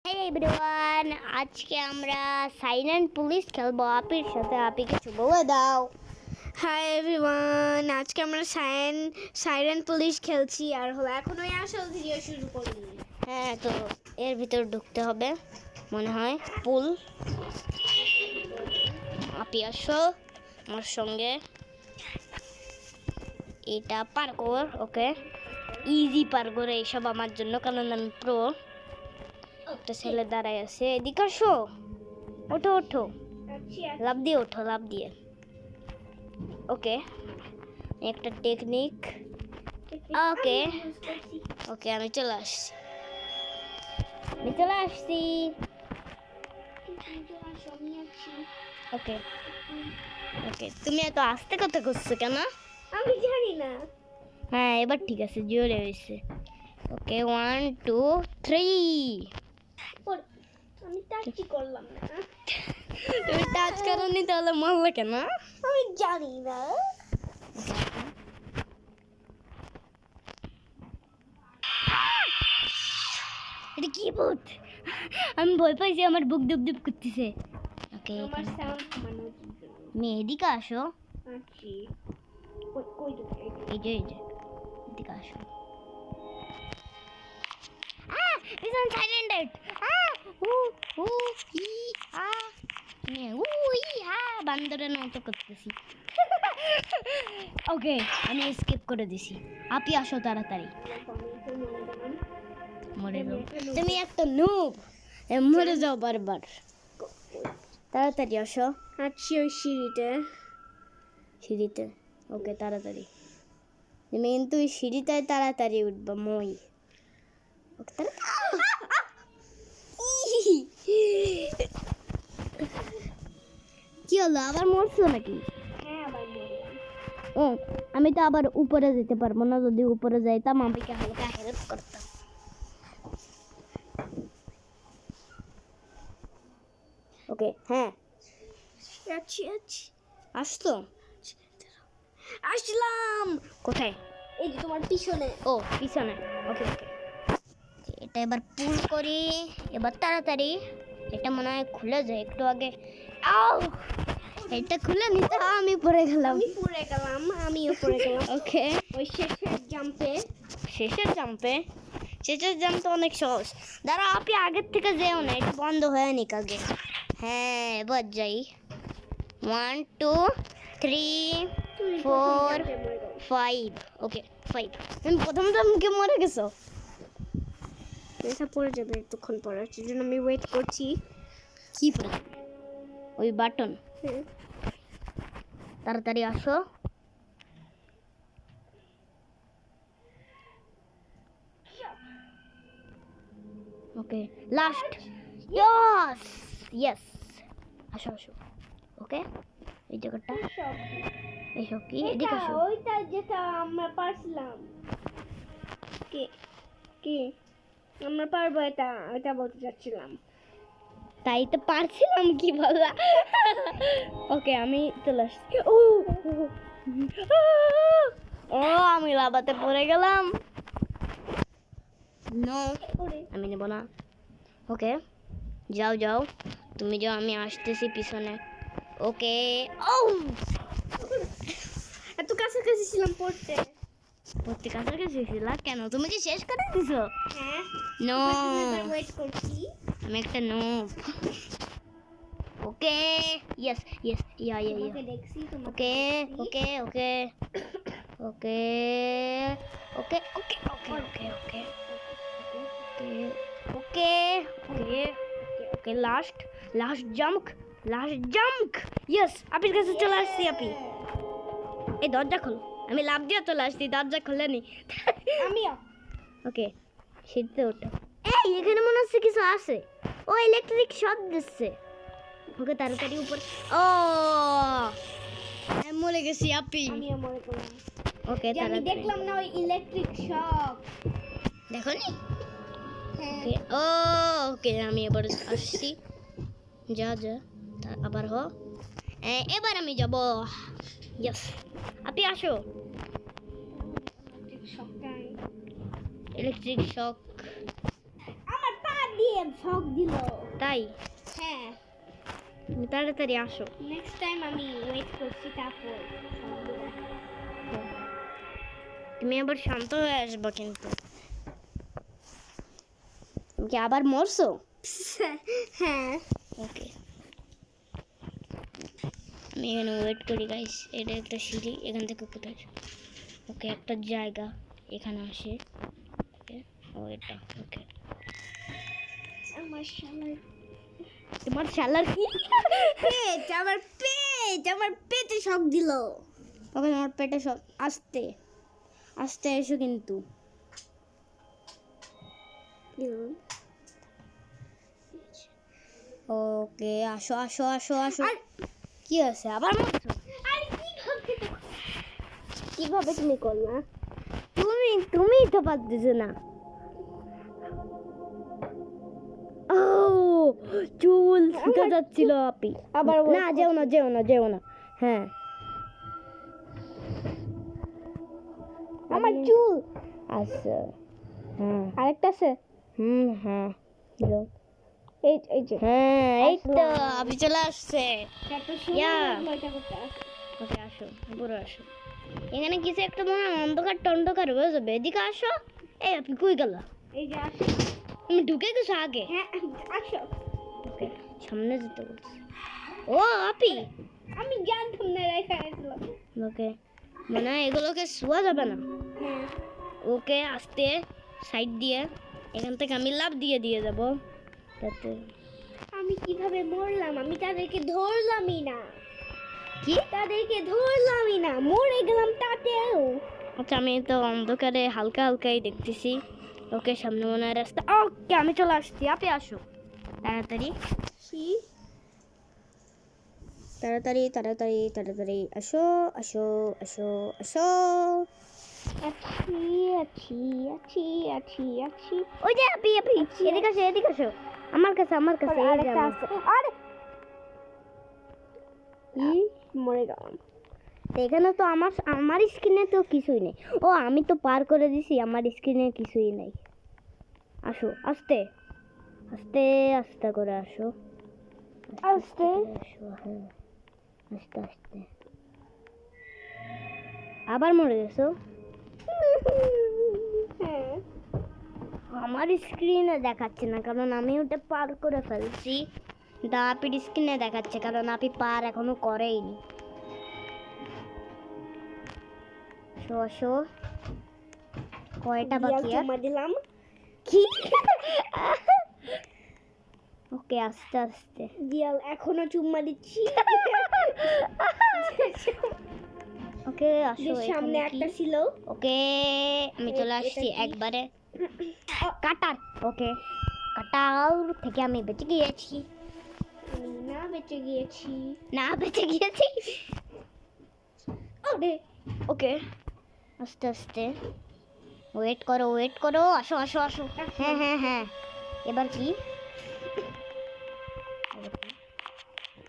Hey everyone, আজকে আমরা silent police খেলবো আপির সাথে। আপি কিছু বলে দাও। হাই এভরিওয়ান, আজকে আমরা সাইরেন পুলিশ খেলছি আর হলো এখন ওই আসল ভিডিও শুরু করি। হ্যাঁ, তো এর ভিতর ঢুকতে হবে মনে হয়। পুল আপি আসো আমার সঙ্গে। এটা পার্কোর, ওকে ইজি পার্কোর এইসব আমার জন্য, কারণ আমি প্রো। একটা ছেলে দাঁড়ায় আছে, এদিকে আসো, ওঠো ওঠো, লাভ দিয়ে ওঠো, লাভ দিয়ে। ওকে, একটা টেকনিক। ওকে ওকে আমি চলে আসছি, ওকে ওকে। তুমি এত আস্তে কথা করছো কেন? আমি জানি না। হ্যাঁ, এবার ঠিক আছে, জোরে হয়েছে। ওকে 1 2 3। আমি টাচই করলাম না। তুমি টাচ করনি, তাহলে মারলে কেন? আমি জানি না। এটা কি ভূত? আমি ভয় পাইছি, আমার বুক দুপ দুপ করতেছে। ওকে, আমার সাউন্ড কমানো উচিত। তুমি এদিকে আসো। আচ্ছা, কই ঢুকে? এই যে এদিকে আসো। পিছন সাইলেন্টেড। উ উ ই আ উ ই আ বান্দরের মতো করতেছি। ওকে, আমি স্কিপ করে দিছি। আপনি আসো তাড়াতাড়ি। মরে যাও, তুমি একটা নুব, মরে যাও বারবার। তাড়াতাড়ি আসো আচ্ছা, ওই সিঁড়িতে। ওকে, তাড়াতাড়ি। তুমি কিন্তু ওই সিঁড়িটায় তাড়াতাড়ি উঠবা। মই ওকে কি হলো, আবার মরছো নাকি? হ্যাঁ, আবার বললাম। ও, আমি তো আবার উপরে যেতে পারবো না। যদি উপরে যাইতাম আমাকে হালকা হেল্প করতাম। ওকে, হ্যাঁ আসতো। আসলাম। কোথায়? এই যে তোমার পিছনে। ও, পিছনে। ওকে ওকে, এটা এবার পুল করি। এবার তাড়াতাড়ি। এটা মনে হয় খুলে যায় একটু আগে। আও, এটা খুলে নিতে আমি পড়ে গেলাম। আমিও পড়ে গেলাম। ওকে, ওই শেষের জাম্পে। শেষের জাম্প তো অনেক সহজ। দাঁড়া, আপনি আগের থেকে যেও না, এটা বন্ধ হয়ে নিক আগে। হ্যাঁ, এবার যাই। 1 2 3 4 5। ওকে 5। তুমি প্রথম মুখে মরে গেছো। এটা পড়ে যাবে একটুক্ষণ পরে, সেই জন্য আমি ওয়েট করছি। কি পড়ে? ওই বাটন। হ্যাঁ। তাড়াতাড়ি আসো। ওকে, লাস্ট। ইয়েস, আসো আসো। ওকে, এই জায়গাটা, এইসব কি? এদিকে আসো। ওইটা যেটা আমরা পারছিলাম। কি আমরা পারবো, এটা বলতে চাচ্ছিলাম। তাই তো পারছিলাম, কি বললা? ওকে, আমি চলে আসছি। ও, আমি লাভাতে পড়ে গেলাম। নো, আমি নেব না। ওকে, যাও যাও, তুমি যাও, আমি আসতেছি পিছনে। ওকে। ও, এত কাছাকাছি ছিলাম পড়তে। ভর্তি কাছাকাছি ছিল কেন? তুমি কি শেষ করে দিছো? হ্যাঁ, নো, ওয়েট করছি। আমি একটা নোব। ওকে, ইয়েস ইয়েস, ইয়া ইয়া ইয়া। তোমাকে দেখছি, ওকে ওকে ওকে ওকে ওকে ওকে ওকে ওকে ওকে ওকে ওকে ওকে, লাস্ট জাম্প। ইয়েস, আপির কাছে চলে আসছি। আপি, এই দরজা খোলো। আমি লাভ দিয়ে চলে আসছি, দরজা খুলেনি। আমিও। ওকে, সিঁড়িতে ওঠো। এই, এখানে মনে হচ্ছে কিছু আছে। ও, ইলেকট্রিক শক দিচ্ছে। ওকে, তাড়াতাড়ি উপর। ও, আমি মরে গেছি আপি। আমিও মনে করলাম। ওকে, যে আমি দেখলাম না ওই ইলেকট্রিক শক। দেখো নি? হ্যাঁ। ওকে, ও ওকে, আমি এবার আসছি। যা আবার হ। এবার আমি যাব। ইয়েস, আপনি আসো। Electric shock. আমার পা দিয়ে শক দিল। তাই হ্যাঁ, তুমি তাড়াতাড়ি আসো। নেক্সট টাইম আমি ওয়েট করছি, তারপর shock দিব। তুমি আবার শান্ত হয়ে আসবে কিন্তু। তুমি কি আবার মরছো? হ্যাঁ, ওকে, আমি এখানে ওয়েট করি গাইস। এটা একটা সিঁড়ি, এখান থেকে কোথায়? ওকে, একটা জায়গা এখানে আসে। ওকে, ও এটা। ওকে, আমার শালার তোমার শালার কি? পেট, আমার পেটে শক দিল। ওকে, তোমার পেটে সব আস্তে আস্তে এসো কিন্তু। ওকে, আসো আসো আসো আসো। আর কি আছে আবার মরছো? আরে কিভাবে তুমি করলা? তুমি তো পারতেছো না। ও, চুল ছুটে যাচ্ছিল আপি। আবার না, যেও না যেও না যেও না। হ্যাঁ, আমার চুল আচ্ছা। হ্যাঁ, আরেকটা আছে। হ্যাঁ, যাও। এই যে হ্যাঁ, এই তো আপনি চলে আসছে। এত ইয়া। সুন্দর এটা করতে। ওকে, আসো, উপরে আসো। এখানে কিছু একটা মনে হয় অন্ধকার টন্ধকার হয়ে যাবে। এদিকে আসো। এই আপনি কই গেল? এই যে আসো। তুমি ঢুকে গেছো আগে। হ্যাঁ, আসো। ওকে, সামনে যেতে বলছি। ও আপি, আমি জানতাম না রেখা আসলো। ওকে, মানে এগুলোকে শোয়া যাবে না। হ্যাঁ, ওকে, আস্তে সাইড দিয়ে এখান থেকে আমি লাফ দিয়ে দিয়ে যাব। তাতে আমি কিভাবে মরলাম? আমি তাদেরকে ধরলামই না। কি? তাদেরকে ধরলামই না, মরে গেলাম তাতেও। আচ্ছা, আমি তো অন্ধকারে হালকা হালকাই দেখতেছি। ওকে, সামনে মনে হয় রাস্তা। ওকে, আমি চলে আসছি। আপনি আসো তাড়াতাড়ি তাড়াতাড়ি তাড়াতাড়ি তাড়াতাড়ি আসো আসো আসো আসো। আছি আছি আছি আছি আছি। ওই যে আপনি এদিকে আসো এদিকে আসো। আমার কাছে এই যে আরেকটা আমার। আছে। আরে কি? মরে গেলাম। তো এখানে তো আমার স্ক্রিনে তো কিছুই নেই। ও, আমি তো পার করে দিছি, আমার স্ক্রিনে কিছুই নেই। আসো আস্তে আস্তে আস্তে করে আসো। আস্তে? করে আসো, হ্যাঁ, আস্তে আস্তে। আবার মরে গেছো? হ্যাঁ, আমার স্ক্রিনে দেখাচ্ছে না, কারণ আমি ওটা পার করে ফেলছি। আপির স্ক্রিনে দেখাচ্ছে, কারণ আপনি পার এখনো করেইনি। আসো আসো। কয়টা বাকি আর? জমা দিলাম। কি? ওকে, আস্তে আস্তে। দিয়াল এখনো চুম্মা দিচ্ছি। ওকে, আসো। যে সামনে একটা ছিল। ওকে, আমি চলে এটা আসছি কি? একবারে। কাটার। ওকে, কাটার থেকে আমি বেঁচে গিয়েছি। আমি না বেঁচে গিয়েছি। না, বেঁচে গিয়েছি। ওরে ওকে, আস্তে আস্তে। ওয়েট করো। আসো আসো আসো। হ্যাঁ হ্যাঁ হ্যাঁ, এবার কি?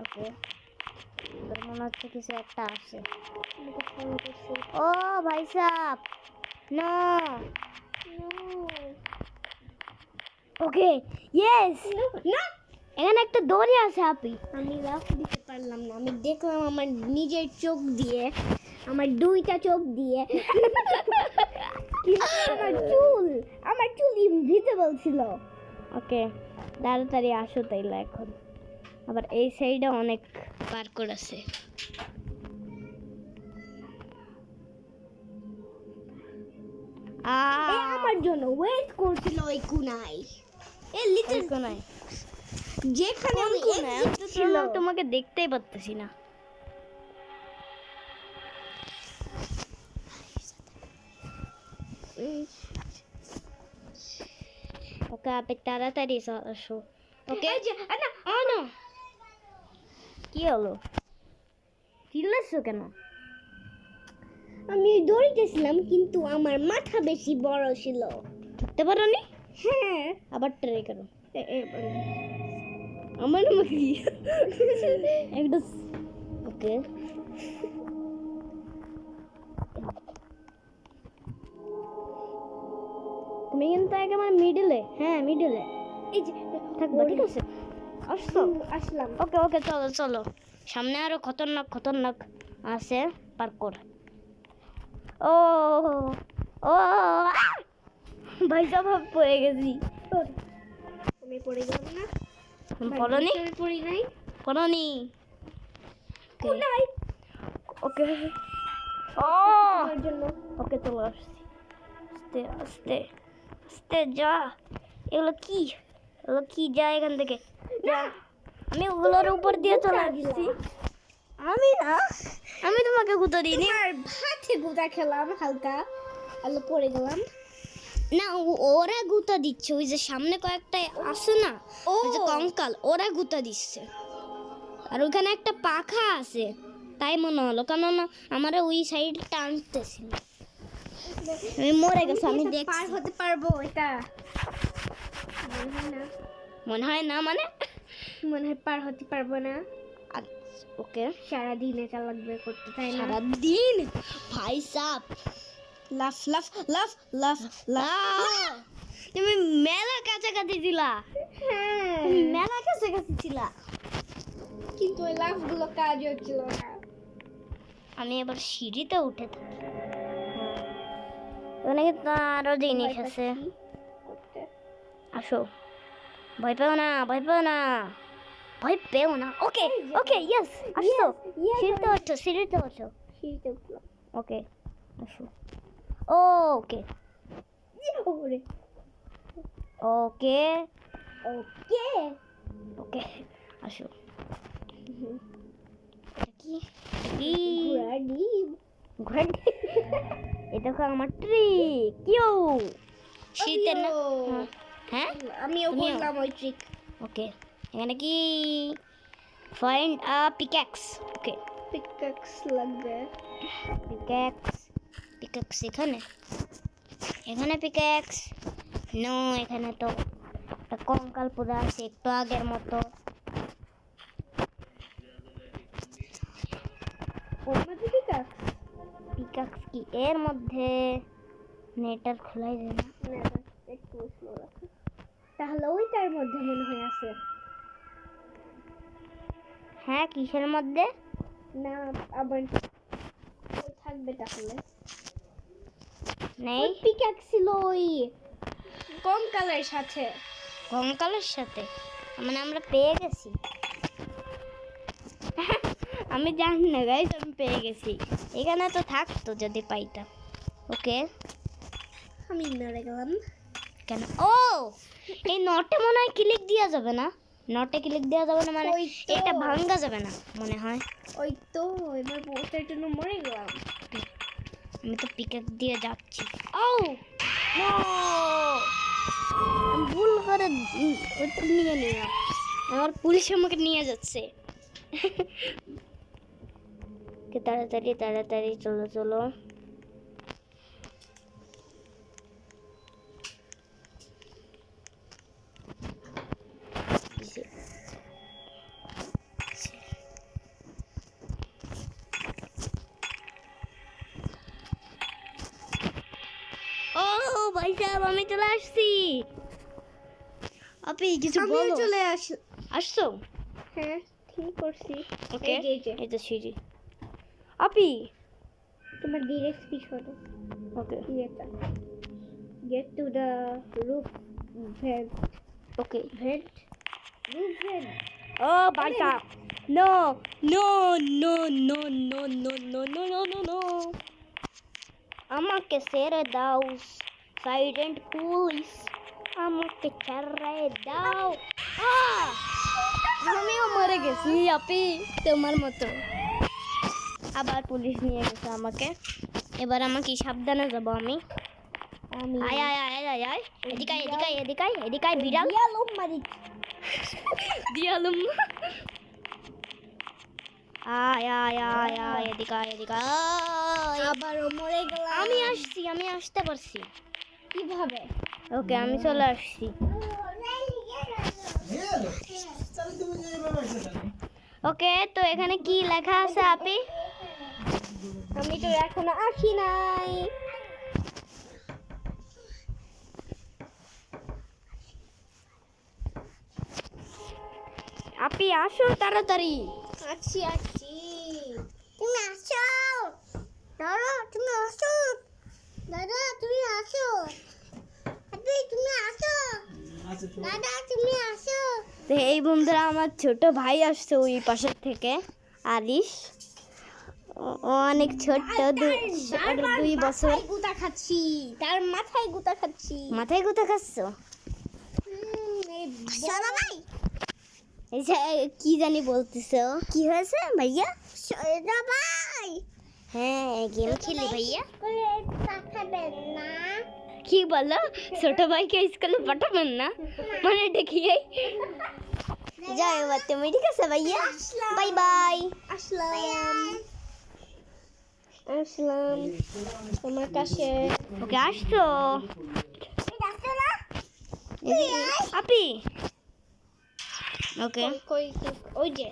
ওকে, এবার মনে হচ্ছে কিছু একটা আছে। ও ভাই সাব, না। ওকে, ইয়েস। না, এখানে একটা দড়ি আছে আপি। আমি লাফ দিতে পারলাম না। আমি দেখলাম আমার নিজের চোখ দিয়ে, আমার দুইটা চোখ দিয়ে। কিন্তু আমার চুল ইনভিজিবল ছিল। ওকে, তাড়াতাড়ি আসো তাইলে এখন। আবার এই সাইডে অনেক পার করেছে। এ আমার জন্য ওয়েট করছিল ওই কোনায়। এই লিটল কোনায়? যেখানে আমি কোনায়? আমি তো ছিল। তোমাকে দেখতেই পারতেছি না। ওকে, আপনি তাড়াতাড়ি আসো। ওকে, এই যে, না, না, কি হলো? চিল্লাচ্ছো কেন? আমি দৌড়িতেছিলাম কিন্তু আমার মাথা বেশি বড় ছিল। ঢুকতে পারো নি? হ্যাঁ, আবার ট্রাই করো। এবারে আমার নাম কি? একটা। ওকে, তুমি কিন্তু একেবারে মিডলে। হ্যাঁ, মিডলে। এই যে থাকবা, ঠিক আছে? আসছো? আসলাম। ওকে ওকে, চলো চলো, সামনে আরো খতরনাক খতরনাক আছে পার্কোর। ও ও ভাই সাহেব পড়ে গেছি। আমি পড়ে গেলাম না? পড়নি? আমি পড়ি নাই। পড়নি? ও নাই। ওকে ও তোমার জন্য। ওকে, চলো আসছি। আস্তে আস্তে আস্তে যা। এগুলো কি? এগুলো কি? যা এখান থেকে যা। আমি ওগুলোর উপর দিয়ে চলে আসছি। আমি না, আমি তোমাকে গুঁতো দিইনি। তোমার ভাতে গুদা খেলাম হালকা, আলো পড়ে গেলাম। না, ওরা গুঁতা দিচ্ছে, ওই যে সামনে কয়েকটা আছে না, ওই যে কঙ্কাল, ওরা গুঁতা দিচ্ছে। আর ওখানে একটা পাখা আছে, তাই মনে হলো, কারণ আমার ওই সাইড টানতেছিল। আমি মরে গেছে, আমি কি এটা পার দেখছি। হতে পারবো এটা? মনে হয় না। মনে হয় না মানে? মনে হয় পার হতে পারবো না। ওকে, সারাদিন এটা লাগবে করতে, তাই না? সারাদিন ভাই সাপ। লাফ লাফ লাফ লাফ লাফ। তুমি মেলা কাছাকাছি ছিলা, হ্যাঁ, তুমি মেলা কাছাকাছি ছিলা। কিন্তু ওই লাফগুলো কাজ হচ্ছিল না। আমি এবার সিঁড়িতে উঠে থাকি। ওখানে কিন্তু আরো জিনিস ভয় আছে। পাচ্ছি করতে। আসো, ভয় পেও না, ভয় পেও না, ভয় পেও না। ওকে ওকে, ইয়েস, আসো। Yes, সিঁড়িতে ওঠো, সিঁড়িতে ওঠো। সিঁড়িতে উঠলাম। ওকে, আসো। ওকে ওরে, ওকে ওকে। ওকে, আসো। এটা কি? এটা কি? ঘোড়ার ডিম। ঘোড়ার ডিম? এই দেখো আমার ট্রিক। কিউ শীতে না? আমিও। হ্যাঁ, আমিও তুমিও? করলাম ওই ট্রিক। ওকে, এখানে কি? Find a pickaxe. Okay, pickaxe লাগবে। পিক্যাক্স, পিক্যাক্স এখানে, এখানে পিক্যাক্স। নো, এখানে তো একটা কঙ্কাল পড়ে আছে একটু আগের মতো। ওর মধ্যে পিকাক্স? পিক্যাক্স কি এর মধ্যে? নেটার খোলাই যায় না। না, একটু স্লো রাখো। তাহলে ওইটার মধ্যে মনে হয় আছে। হ্যাঁ, কিসের মধ্যে? না, আবার ওই থাকবে তাহলে। নেই, ওই পিকাক্স ছিল ওই কঙ্কালের সাথে। কঙ্কালের সাথে, মানে আমরা পেয়ে গেছি। আমি জানি না গাইস, আমি পেয়ে গেছি। এখানে তো থাকতো যদি পাইতাম। ওকে, আমি নড়ে গেলাম। কেন? ও, এই নটে মনে হয় ক্লিক দেওয়া যাবে না। নটে ক্লিক দেওয়া যাবে না মানে ওই তো। এটা ভাঙা যাবে না মনে হয়। ওই তো, এবার ওটার জন্য মরে গেলাম। আমি তো পিকেট দিয়ে যাচ্ছি। ও নো, ভুল করে ওটা নিয়ে নিলাম। আমার পুলিশ আমাকে নিয়ে যাচ্ছে। তাড়াতাড়ি তাড়াতাড়ি, চলো চলো। ও ভাই সাহেব, আমি চলে আসছি। আপনি কিছু আমিও বলো। চলে আসছো? হ্যাঁ, ঠিক করছি। ওকে, এই যে। এই তো সিঁড়ি। আপি, তোমার ডিরেক্ট পিছনে। ওকে এটা get to the roof vent. Okay. Vent. Roof vent. ও ভাই সাহেব, no no no no no no no no no no no, আমাকে ছেড়ে দাও সাইলেন্ট পুলিশ, আমাকে ছেড়ে দাও। আমিও মরে গেছি আপি, তোমার মতো। আবার পুলিশ নিয়ে গেছে আমাকে। এবার আমাকে সাবধানে যাব আমি। আমি আয় আয় আয় আয় আয়, এদিকে আয়, এদিকে আয়, এদিকে আয়, এদিকে আয়, বিড়াল দিয়ালুম মারি। দিয়ালুম। আয় আয় আয় আয়, এদিকে আয়, এদিকে আয়। আবারও মরে গেলাম। আমি আসছি, আমি আসতে পারছি। কিভাবে? ওকে, আমি চলে আসছি। ওকে, তো এখানে কি লেখা আছে আপি? আমি তো এখনো আসি নাই। আপি আসো তাড়াতাড়ি। আছি আছি। তুমি আসো দাদা, তুমি আসো দাদা, তুমি আসো। আপনি তুমি আসো দাদা, তুমি আসো। তো এই বন্ধুরা আমার ছোট ভাই আসছে ওই পাশের থেকে, আরিশ। ও অনেক ছোট্ট, ওর 2 বছর। গুতা খাচ্ছি, তার মাথায় গুতা খাচ্ছি। মাথায় কোথা খাচ্ছ? সোনা ভাই, এই যে কি জানি বলতেছো, কি হয়েছে ভাইয়া? সোনা ভাই, হ্যাঁ গেম খেলি ভাইয়া। স্কুলে পাঠাবেন না? কি বলো? ছোট ভাইকে স্কুলে পাঠাবেন না মানে দেখিয়ে যাও এবার তুমি, ঠিক আছে ভাইয়া? Bye bye. আসলাম আসলাম তোমার কাছে। ওকে আসছো আপি? ওকে, কই ওই যে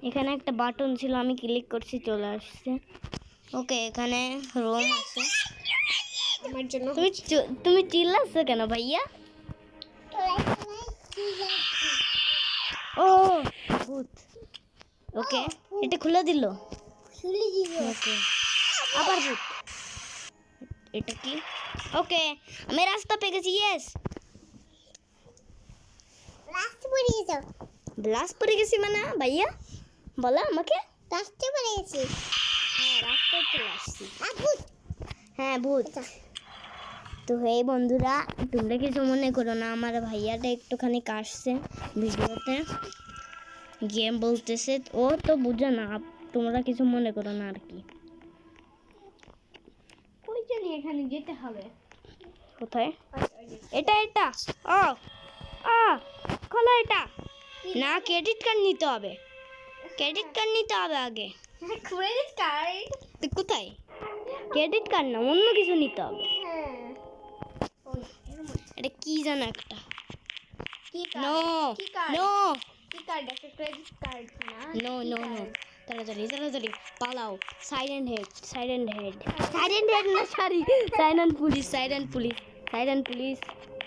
এখানে একটা বাটন ছিল, আমি ক্লিক করছি, চলে আসছে। ওকে এখানে রুম আছে। আমার জন্য তুমি চিল্লাচ্ছ কেন ভাইয়া? ও ভূত। ওকে এটা খুলে দিল। শুলি দিব। ওকে আবার ভূত। এটা কি? ওকে আমি রাস্তা পেয়ে গেছি। ইয়েস, রাস্তা পড়ে যাও। ব্লাস্ট পড়ে গেছি মানে ভাইয়া বলো আমাকে। রাস্তা পড়ে গেছি। হ্যাঁ রাস্তায় চলে আসছি। ভূত। হ্যাঁ ভূত। তো এই বন্ধুরা তোমরা কিছু মনে করো না, আমার ভাইয়াটা একটুখানি কাশছে ভিডিওতে, গেম বলতেছে, ও তো বুঝে না, তোমরা কিছু মনে করো না আর কি। কই জানি এখানে যেতে হবে। কোথায়? এটা এটা ও আ খোলো এটা। না ক্রেডিট কার্ড নিতে হবে, ক্রেডিট কার্ড নিতে হবে আগে। Credit card? তো কোথায়? ক্রেডিট কার্ড না, অন্য কিছু নিতে হবে। হ্যাঁ। এটা কি জানো একটা? কি নো কার্ড? কি কার্ড? নো কি কার্ড? একটা ক্রেডিট কার্ড না? নো নো নো, তাড়াতাড়ি তাড়াতাড়ি পালাও। Silent head, silent head, silent head না sorry, silent police, silent police, silent police.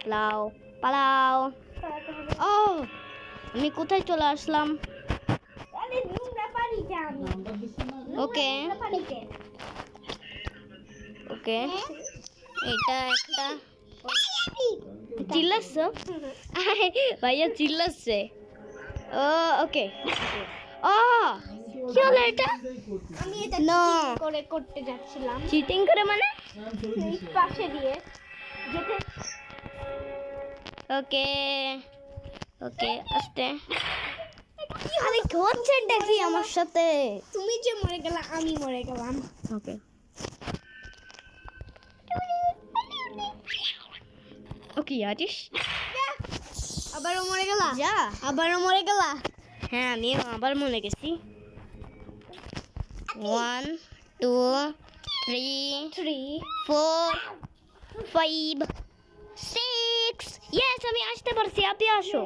পালাও পালাও। ও আমি কোথায় চলে আসলাম? আরে নোংরা পানিতে আমি। ওকে পানিতে। ওকে এটা একটা চিল্লাচ্ছে ভাইয়া, চিল্লাচ্ছে। ও ওকে ও কি হলো এটা? আমি এটা No. cheating করে করতে যাচ্ছিলাম। চিটিং করে মানে? এই পাশে দিয়ে যেতে। ওকে ওকে আস্তে। আরে কি হচ্ছে দেখি আমার সাথে? তুমি যে মরে গেলা, আমি মরে গেলাম। ওকে ওকে আছিস? আবারও মরে গেলা? যা। আবারও মরে গেলা? হ্যাঁ আমি আবার মনে গেছি। 1 2 3 3 4 5 6 ইয়েস আমি আসতে পারছি, আপনি আসো।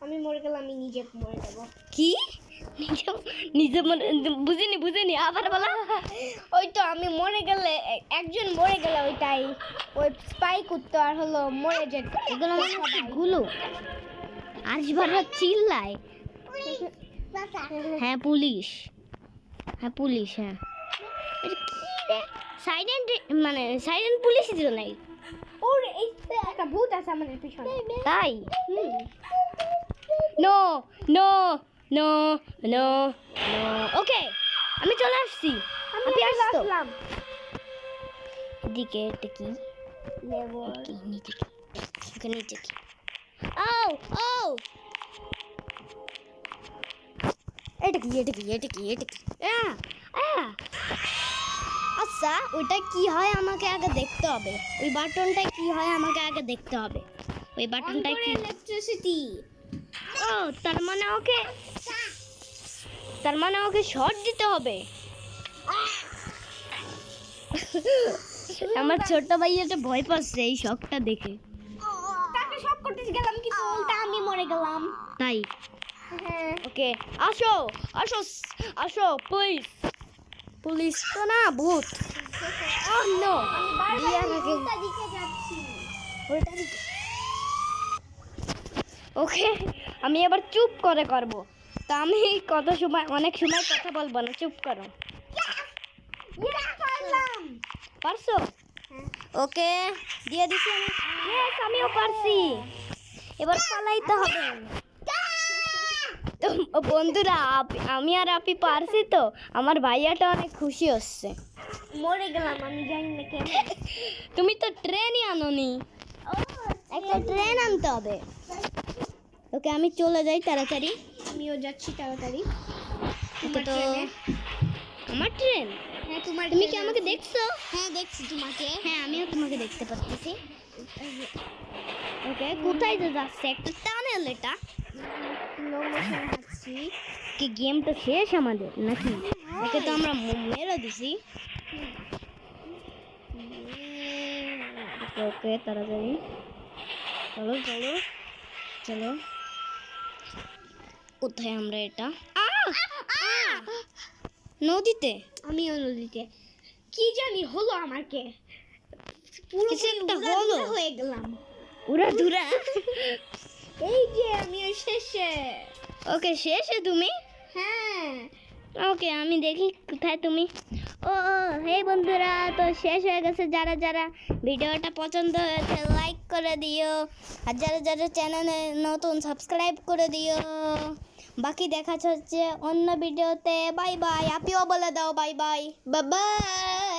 আমি মরে গেলাম, আমি নিজে মরে যাব। কি নিজে নিজে মনে বুঝিনি বুঝিনি, আবার বলা। ওই তো আমি মরে গেলে, একজন মরে গেলে ওইটাই, ওই স্পাই করতো আর হলো মরে যেত। এগুলো মানে গুলো আসবাররা চিল্লায়। হ্যাঁ পুলিশ, হ্যাঁ পুলিশ, হ্যাঁ এটা কি রে? সাইলেন্ট মানে সাইলেন্ট পুলিশই তো নাই। ওর এই তো একটা ভূত আছে আমাদের পিছনে। তাই? No no no no no. Okay আমি চলে আসছি। আমি আপনি আসতো আসলাম। এদিকে এটা কি? লেবর। কি নিচে কি? ওকে নিচে কি? ও ও এটা কি এটা কি এটা কি এটা কি? আচ্ছা ওইটা কি হয় আমাকে আগে দেখতে হবে, ওই বাটনটা কি হয় আমাকে আগে দেখতে হবে, ওই বাটনটা কি? ইলেকট্রিসিটি। ও তার মানে ওকে শর্ট দিতে হবে। আমার ছোট ভাই একটা ভয় পাচ্ছে এই শকটা দেখে। তাকে সব করতে গেলাম কিন্তু উল্টা আমি মরে গেলাম। তাই হ্যাঁ। ওকে আসো আসো আসো প্লিজ। পুলিশ তো না, ভূত। ওহ নো আমি বারবার উল্টা দিকে যাচ্ছি। উল্টা দিকে। ওকে, আমি এবার চুপ করে করব। তা আমি অনেক সময় কথা বলবো না, চুপ করো। পারছো? ওকে, দিয়ে দিছি আমি। Yes, আমিও পারছি। এবার পালাইতে হবে। তো বন্ধুরা, আমি আর আপি পারছি তো, আমার ভাইয়াটা অনেক খুশি হচ্ছে। মরে গেলাম, আমি জানি না কেন। তুমি তো ট্রেনই আনোনি, একটা ট্রেন আনতে হবে। ওকে, আমি চলে যাই তাড়াতাড়ি। আমিও যাচ্ছি তাড়াতাড়ি। ওকে, তো আমার ট্রেন। হ্যাঁ, তোমার তুমি কি ট্রেন আমাকে আছে। দেখছো? হ্যাঁ, দেখছি তোমাকে। হ্যাঁ, আমিও তোমাকে দেখতে পাচ্ছি। ওকে, কোথায় যে যাচ্ছে? একটা টানেল এটা। স্লো মোশনে হাঁটছি। কি গেম তো শেষ আমাদের নাকি? ওকে, তো আমরা মেরে দিছি। ওকে ওকে, তাড়াতাড়ি চলো চলো চলো। কোথায় আমরা এটা? নদীতে। আমিও নদীতে। কি জানি হলো আমাকে, পুরো কিছু একটা হলো। হয়ে গেলাম। উড়া ধুরা। এই যে আমিও শেষে। ওকে, শেষে তুমি? হ্যাঁ। ওকে, আমি দেখি কোথায় তুমি। ও হে বন্ধুরা, তো শেষ হয়ে গেছে। যারা যারা ভিডিওটা পছন্দ হয়েছে লাইক করে দিও, আর যারা যারা চ্যানেলে নতুন সাবস্ক্রাইব করে দিও। বাকি দেখা হচ্ছে অন্য ভিডিওতে। Bye bye. আপনিও বলে দাও বাই বাই। Bye bye.